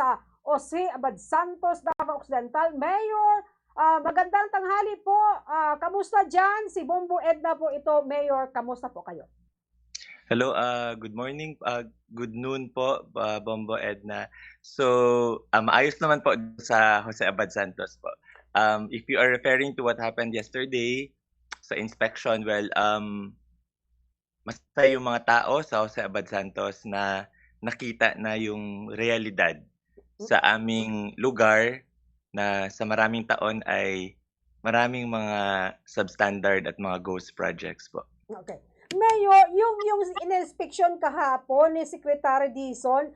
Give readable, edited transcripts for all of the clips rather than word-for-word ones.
sa Jose Abad Santos, Davao Occidental. Mayor, magandang tanghali po. Kamusta dyan? Si Bombo Edna po ito. Mayor, kamusta po kayo? Hello, good morning, good noon po, Bombo Edna. So, maayos naman po sa Jose Abad Santos po. If you are referring to what happened yesterday sa inspection, well, masaya yung mga tao sa Jose Abad Santos na nakita na yung realidad sa aming lugar na sa maraming taon ay maraming mga substandard at mga ghost projects po. Okay. Mayor, yung in-inspection kahapon ni Secretary Dizon,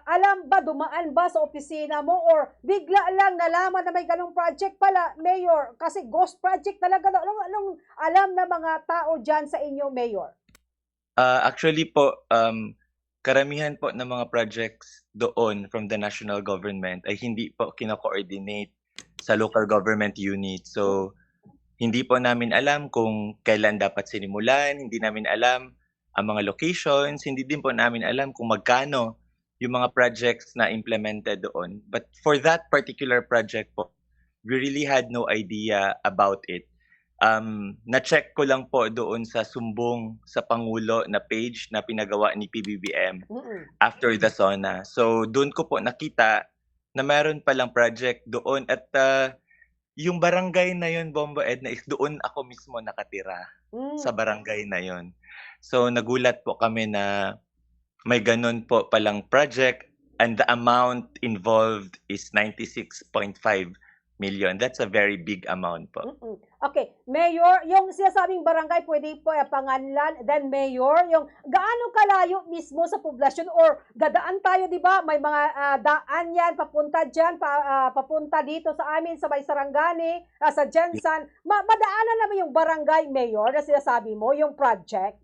alam ba, dumaan ba sa opisina mo or bigla lang nalaman na may ganong project pala, Mayor? Kasi ghost project talaga. Anong alam na mga tao dyan sa inyo, Mayor? Actually po, karamihan po ng mga projects doon from the national government ay hindi po kino-coordinate sa local government unit. So, hindi po namin alam kung kailan dapat sinimulan, hindi namin alam ang mga locations, hindi din po namin alam kung magkano yung mga projects na implemented doon. But for that particular project po, we really had no idea about it. Na-check ko lang po doon sa sumbong sa Pangulo na page na pinagawa ni PBBM Mm-mm. after the SONA. So doon ko po nakita na meron palang project doon at yung barangay na yun, Bombo Edna, is doon ako mismo nakatira, sa Mm. barangay na yun. So nagulat po kami na may gano'n po palang project and the amount involved is 96.5 million. That's a very big amount po. Mm. Okay, Mayor, yung sinasabing barangay pwede po panganlan, then Mayor, yung gaano kalayo mismo sa poblasyon or dadaan tayo, 'di ba? May mga daan 'yan papunta diyan, papunta dito sa amin sa May Sarangani, sa Jensan. Madaanan naman yung barangay, Mayor, na sinasabi mo, yung project.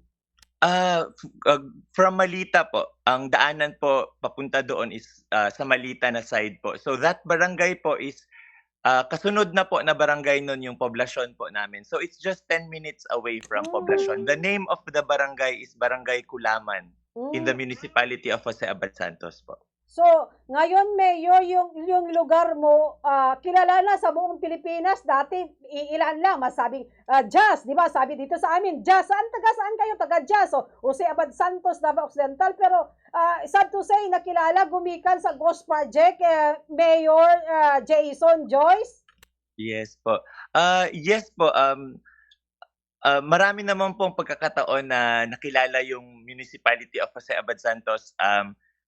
From Malita po, ang daanan po papunta doon is, sa Malita na side po. So that barangay po is, kasunod na po na barangay nun yung poblasyon po namin. So it's just 10 minutes away from poblasyon. The Mm. name of the barangay is Barangay Kulaman in the Mm. municipality of Jose Abad Santos po. So, ngayon, Mayor, yung lugar mo, kilala na sa buong Pilipinas. Dati, ilan lang, masabing Jazz, di ba? Sabi dito sa amin, Jazz. Saan kayo? Taga Jazz. So, Jose Abad Santos, Davao Occidental. Pero, sad to say, nakilala, gumikan sa Ghost Project, Mayor Jason Joyce. Yes po. Yes po, marami naman pong pagkakataon na nakilala yung municipality of Jose Abad Santos.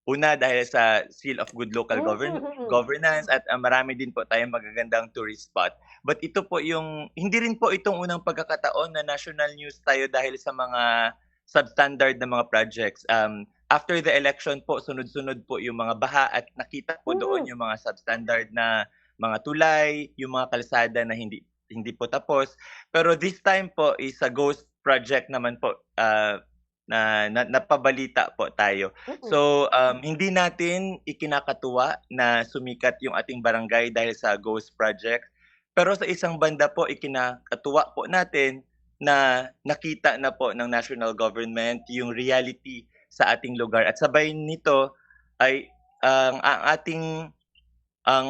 Una dahil sa Seal of Good Local Mm, mm, mm, mm. Governance at, marami din po tayong magagandang tourist spot. But ito po yung hindi rin po itong unang pagkakataon na national news tayo dahil sa mga substandard na mga projects. After the election po, sunod-sunod po yung mga baha at nakita po doon Mm. yung mga substandard na mga tulay, yung mga kalsada na hindi hindi po tapos. Pero this time po is a ghost project naman po, na napabalita po tayo. Mm. So, hindi natin ikinakatuwa na sumikat yung ating barangay dahil sa ghost project. Pero sa isang banda po, ikinakatuwa po natin na nakita na po ng national government yung reality sa ating lugar. At sabay nito ay ang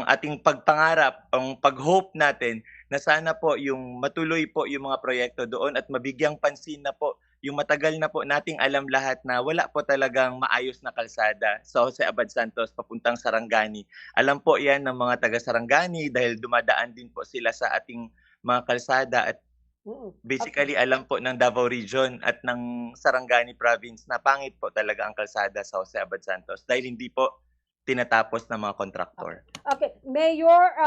ating pagpangarap, ang pag-hope natin na sana po yung matuloy po yung mga proyekto doon at mabigyang pansin na po yung matagal na po nating alam lahat na wala po talagang maayos na kalsada sa Jose Abad Santos papuntang Sarangani. Alam po 'yan ng mga taga Sarangani dahil dumadaan din po sila sa ating mga kalsada at Mm. basically alam po ng Davao Region at ng Sarangani Province na pangit po talaga ang kalsada sa Jose Abad Santos dahil hindi po tinatapos ng mga kontraktor. Okay, Mayor,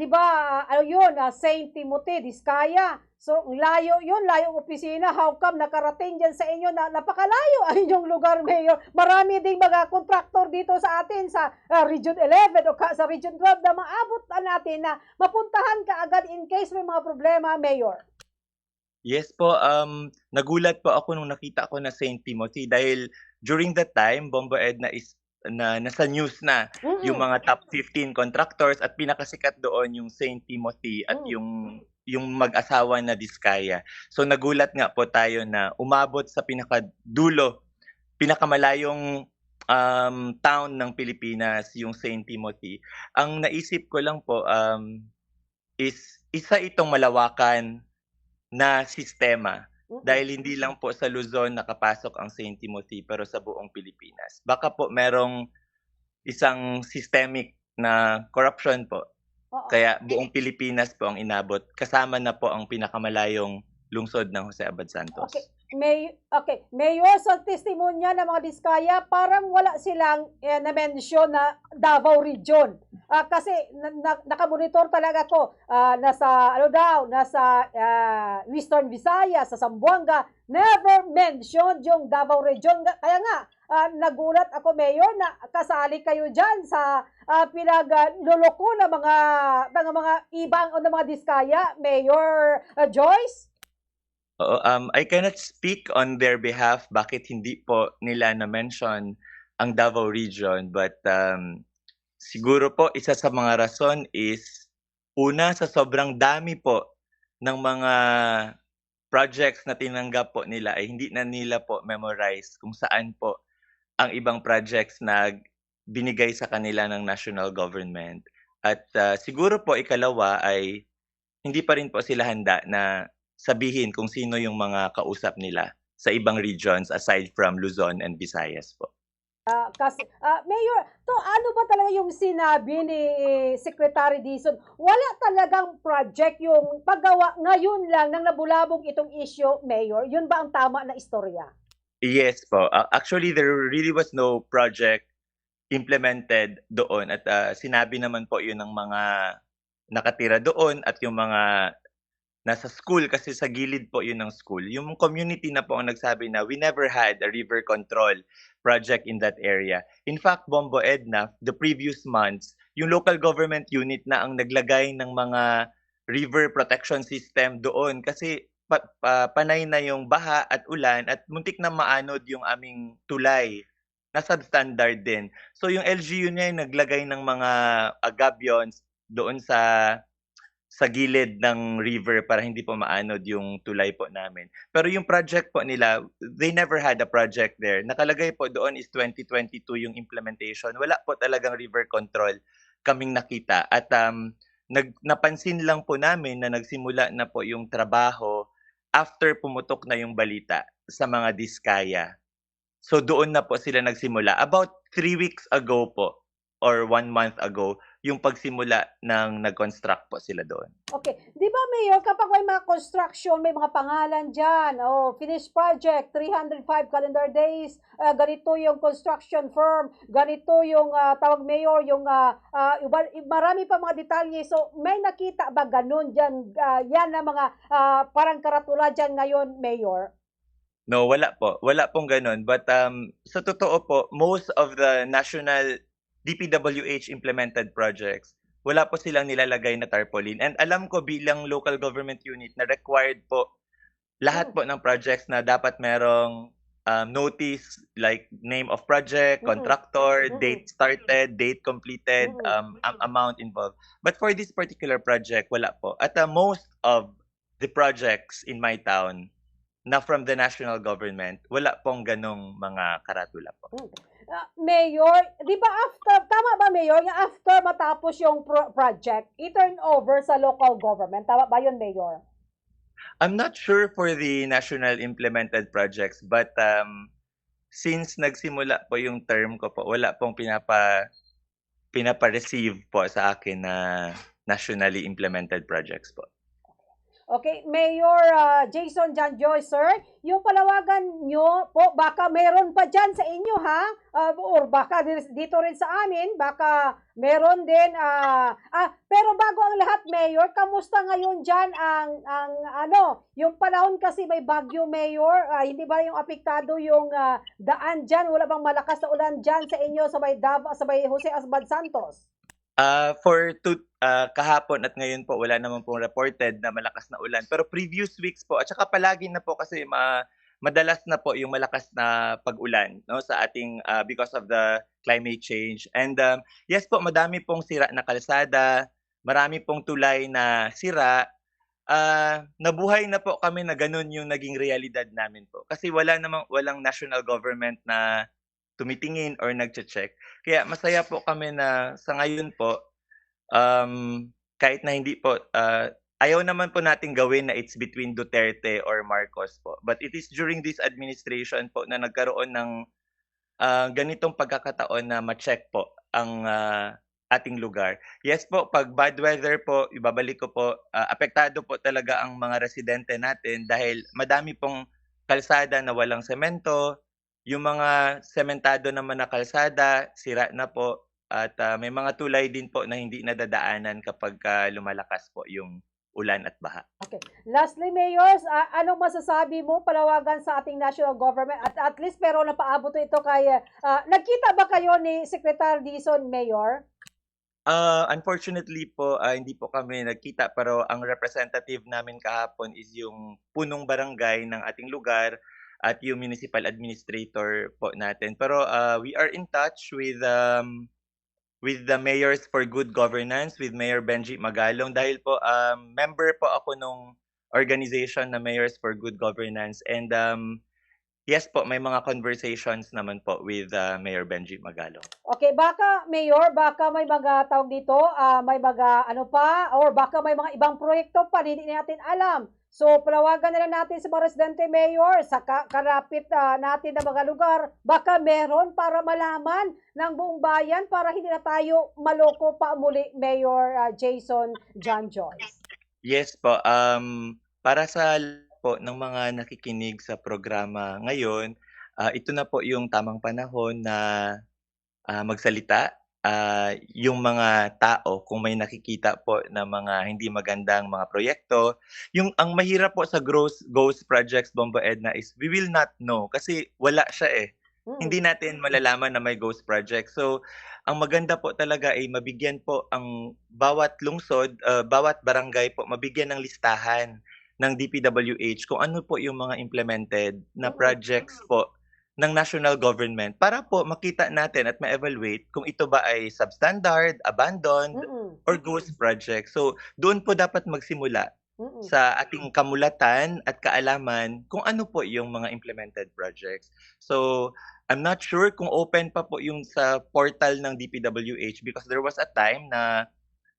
'di ba, ano 'yun, Saint Timothy, Diskaya. So, layo 'yun, layong opisina. How come nakarating diyan sa inyo na napakalayo ang inyong lugar, Mayor? Marami ding mga kontraktor dito sa atin sa Region 11 o sa Region 12 na maabot na natin na mapuntahan ka agad in case may mga problema, Mayor. Yes po, nagulat po ako nung nakita ko na Saint Timothy dahil during that time, Bombo Edna is na nasa news na yung Mm. mga top 15 contractors at pinakasikat doon yung Saint Timothy at Mm. yung mag-asawa na Diskaya. So nagulat nga po tayo na umabot sa pinakadulo, pinakamalayong town ng Pilipinas, yung Saint Timothy. Ang naisip ko lang po, is isa itong malawakan na sistema Mm. dahil hindi lang po sa Luzon nakapasok ang Saint Timothy pero sa buong Pilipinas. Baka po merong isang systemic na corruption po Oo. kaya buong Pilipinas po ang inabot kasama na po ang pinakamalayong lungsod ng Jose Abad Okay. Santos. Mayor, sa testimonya ng mga Diskaya, parang wala silang na-mention na Davao Region. Kasi nakamonitor talaga ko, nasa, ano daw, nasa Western Visayas, sa Zamboanga, never mentioned yung Davao Region. Kaya nga, nagulat ako, Mayor, na kasali kayo dyan sa pinagluloko ng mga ibang o ng mga Diskaya, Mayor Joyce? Oo, I cannot speak on their behalf bakit hindi po nila na-mention ang Davao Region but, siguro po isa sa mga rason is una sa sobrang dami po ng mga projects na tinanggap po nila ay hindi na nila po memorize kung saan po ang ibang projects na binigay sa kanila ng national government. At, siguro po ikalawa ay hindi pa rin po sila handa na sabihin kung sino yung mga kausap nila sa ibang regions aside from Luzon and Visayas po. Kasi, Mayor, ano ba talaga yung sinabi ni Secretary Dizon? Wala talagang project yung paggawa ngayon lang nang nabulabog itong issue, Mayor. Yun ba ang tama na istorya? Yes po, actually there really was no project implemented doon at, sinabi naman po yun ng mga nakatira doon at yung mga nasa school kasi sa gilid po 'yun ng school. Yung community na po ang nagsabi na, "We never had a river control project in that area." In fact, Bombo Edna, the previous months, yung local government unit na ang naglagay ng mga river protection system doon kasi panay na yung baha at ulan at muntik na maanod yung aming tulay na substandard din. So yung LGU niya yung naglagay ng mga, gabions doon sa gilid ng river para hindi po maanod yung tulay po namin. Pero yung project po nila, they never had a project there. Nakalagay po doon is 2022 yung implementation. Wala po talagang river control kaming nakita at, napansin lang po namin na nagsimula na po yung trabaho after pumutok na yung balita sa mga diskaya. So doon na po sila nagsimula. About 3 weeks ago po or 1 month ago, yung pagsimula ng nag-construct po sila doon. Okay. Di ba, Mayor, kapag may mga construction, may mga pangalan dyan, finished project, 305 calendar days, ganito yung construction firm, ganito yung tawag, Mayor, yung marami pa mga detalye. So, may nakita ba ganun dyan? Yan na mga parang karatula dyan ngayon, Mayor? No, wala po. Wala pong gano'n. But, sa totoo po, most of the national DPWH implemented projects, wala po silang nilalagay na tarpaulin. And alam ko bilang local government unit na required po lahat Mm, po ng projects na dapat merong, notice like name of project, mm, contractor, mm, date started, date completed, mm. amount involved. But for this particular project, wala po. At, most of the projects in my town na from the national government, wala pong gano'ng mga karatula po. Mm. Mayor, 'di ba after tama ba, Mayor, yung after matapos yung project, i-turn over sa local government, tama ba yun, Mayor? I'm not sure for the national implemented projects, but, since nagsimula po yung term ko po, wala pong pinapa-receive po sa akin na nationally implemented projects po. Okay, Mayor Jason Janjoy, sir, yung palawagan nyo po, baka meron pa dyan sa inyo, ha? Or baka dito rin sa amin, baka meron din. Pero bago ang lahat, Mayor, kamusta ngayon dyan ang ano, yung panahon kasi may bagyo, Mayor, hindi ba yung apektado yung daan dyan? Wala bang malakas na ulan dyan sa inyo sa may Davao, sa may Jose Asbad Santos? Kahapon at ngayon po wala naman pong reported na malakas na ulan. Pero previous weeks po at saka palagi na po kasi madalas na po yung malakas na pag-ulan 'no sa ating, because of the climate change. And, yes po madami pong sira na kalsada, marami pong tulay na sira. Nabuhay na po kami na gano'n yung naging realidad namin po. Kasi walang national government na tumitingin or nagche-check. Kaya masaya po kami na sa ngayon po, kahit na hindi po, ayaw naman po nating gawin na it's between Duterte or Marcos po. But it is during this administration po na nagkaroon ng ganitong pagkakataon na ma-check po ang, ating lugar. Yes po, 'pag bad weather po, ibabalik ko po, apektado po talaga ang mga residente natin dahil madami pong kalsada na walang semento, yung mga sementado naman na kalsada sira na po at, may mga tulay din po na hindi nadadaanan kapagka lumalakas po yung ulan at baha. Okay. Lastly, Mayors, anong masasabi mo palawagan sa ating national government at least pero napaabot ito kay nagkita ba kayo ni Secretary Dizon, Mayor? Unfortunately po, hindi po kami nagkita pero ang representative namin kahapon is yung punong barangay ng ating lugar at yung municipal administrator po natin. Pero, we are in touch with the Mayors for Good Governance, with Mayor Benji Magalong dahil po, member po ako nung organization na Mayors for Good Governance and, yes po, may mga conversations naman po with, Mayor Benji Magalong. Okay, baka Mayor, baka may mga tawag dito, may mga ano pa or baka may mga ibang proyekto pa na hindi natin alam. So, palawagan na lang natin sa mga residente, Mayor, sa karapit natin na mga lugar, baka meron para malaman ng buong bayan para hindi na tayo maloko pa muli, Mayor Jason John Joyce. Yes po, para sa lahat po ng mga nakikinig sa programa ngayon, ito na po yung tamang panahon na, magsalita. Yung mga tao kung may nakikita po na mga hindi magandang mga proyekto, ang mahirap po sa ghost projects, Bombo Edna, is we will not know kasi wala siya, eh. Hindi natin malalaman na may ghost project. So, ang maganda po talaga ay mabigyan po ang bawat lungsod, bawat barangay po mabigyan ng listahan ng DPWH kung ano po yung mga implemented na projects po ng national government para po makita natin at ma-evaluate kung ito ba ay substandard, abandoned, or ghost project. So, doon po dapat magsimula sa ating kamulatan at kaalaman kung ano po yung mga implemented projects. So, I'm not sure kung open pa po yung sa portal ng DPWH because there was a time na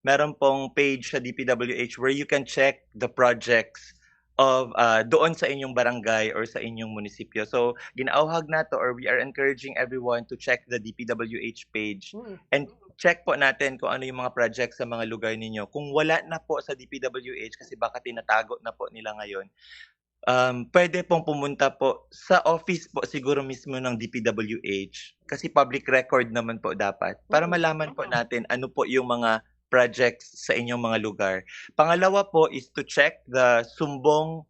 meron pong page sa DPWH where you can check the projects of doon sa inyong barangay or sa inyong munisipyo. So, ginaauhag na to or we are encouraging everyone to check the DPWH page and check po natin kung ano yung mga projects sa mga lugar ninyo. Kung wala na po sa DPWH kasi baka tinatago na po nila ngayon, pwede pong pumunta po sa office po siguro mismo ng DPWH kasi public record naman po dapat para malaman po natin ano po yung mga projects sa inyong mga lugar. Pangalawa po is to check the sumbong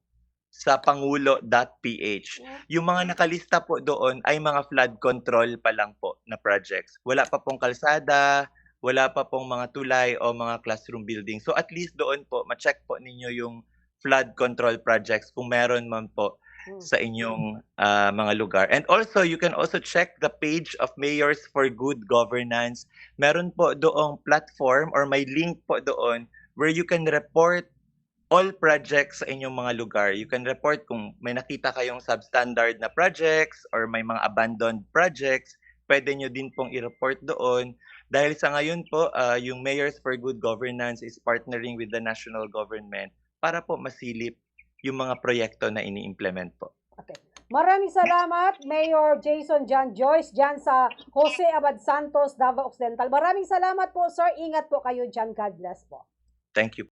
sa pangulo.ph. Yung mga nakalista po doon ay mga flood control pa lang po na projects. Wala pa pong kalsada, wala pa pong mga tulay o mga classroom building. So at least doon po, ma-check po ninyo yung flood control projects kung meron man po sa inyong mga lugar. And also, you can also check the page of Mayors for Good Governance. Meron po doong platform or may link po doon where you can report all projects sa inyong mga lugar. You can report kung may nakita kayong substandard na projects or may mga abandoned projects, pwede nyo din pong i-report doon. Dahil sa ngayon po, yung Mayors for Good Governance is partnering with the national government para po masilip yung mga proyekto na ini-implement po. Okay. Maraming salamat, Mayor Jason John Joyce, dyan sa Jose Abad Santos, Davao Occidental. Maraming salamat po, sir. Ingat po kayo dyan. God bless po. Thank you.